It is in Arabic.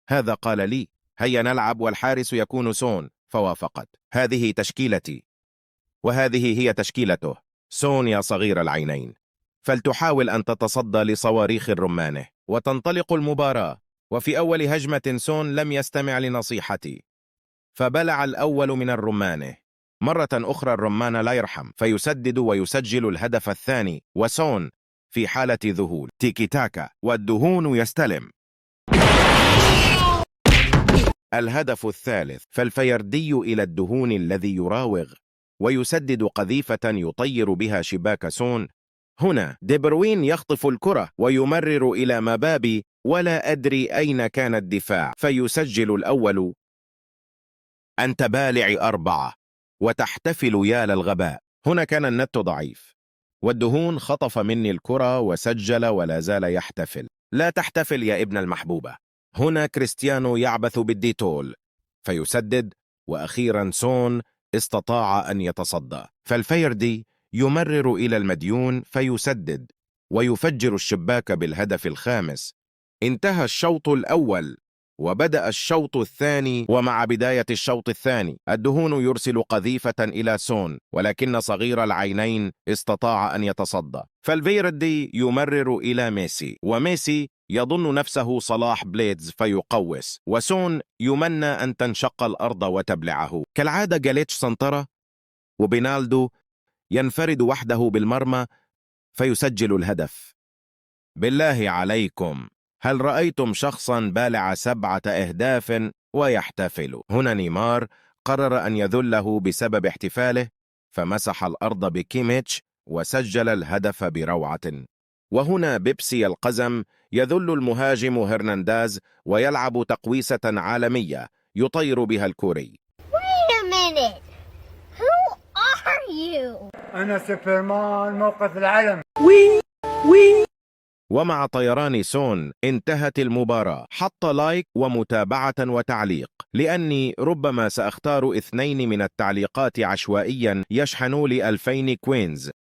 هذا قال لي: هيا نلعب والحارس يكون سون. فوافقت. هذه تشكيلتي وهذه هي تشكيلته. سون يا صغير العينين، فلتحاول أن تتصدى لصواريخ الرمانة. وتنطلق المباراة، وفي أول هجمة سون لم يستمع لنصيحتي، فبلع الأول من الرمانة. مرة أخرى الرمان لا يرحم، فيسدد ويسجل الهدف الثاني، وسون في حالة ذهول. تيكي تاكا، والدهون يستلم. الهدف الثالث، فالفيردي إلى الدهون الذي يراوغ ويسدد قذيفة يطير بها شباك سون. هنا دي بروين يخطف الكرة ويمرر إلى مبابي، ولا أدري أين كان الدفاع، فيسجل الأول. أنت بالع 4 وتحتفل يا للغباء. هنا كان النت ضعيف، والدهون خطف مني الكرة وسجل ولا زال يحتفل. لا تحتفل يا ابن المحبوبة. هنا كريستيانو يعبث بالديتول فيسدد، وأخيرا سون استطاع أن يتصدى، فالفيردي يمرر إلى المديون فيسدد ويفجر الشباك بالهدف الخامس. انتهى الشوط الأول وبدأ الشوط الثاني، ومع بداية الشوط الثاني الدهون يرسل قذيفة إلى سون، ولكن صغير العينين استطاع أن يتصدى، فالفيردي يمرر إلى ميسي، وميسي يظن نفسه صلاح بليدز فيقوس، وسون يمنى أن تنشق الأرض وتبلعه. كالعادة جاليتش سنترة، وبينالدو ينفرد وحده بالمرمى فيسجل الهدف. بالله عليكم، هل رأيتم شخصا بالع 7 أهداف ويحتفل؟ هنا نيمار قرر أن يذله بسبب احتفاله، فمسح الأرض بكيميتش وسجل الهدف بروعة. وهنا بيبسي القزم يذل المهاجم هرنانديز ويلعب تقويسة عالمية يطير بها الكوري. Wait a minute. Who are you? أنا سوبرمان موقف العلم. ومع طيران سون انتهت المباراة. حط لايك ومتابعة وتعليق، لأني ربما سأختار 2 من التعليقات عشوائيا يشحنوا لي 2000 كوينز.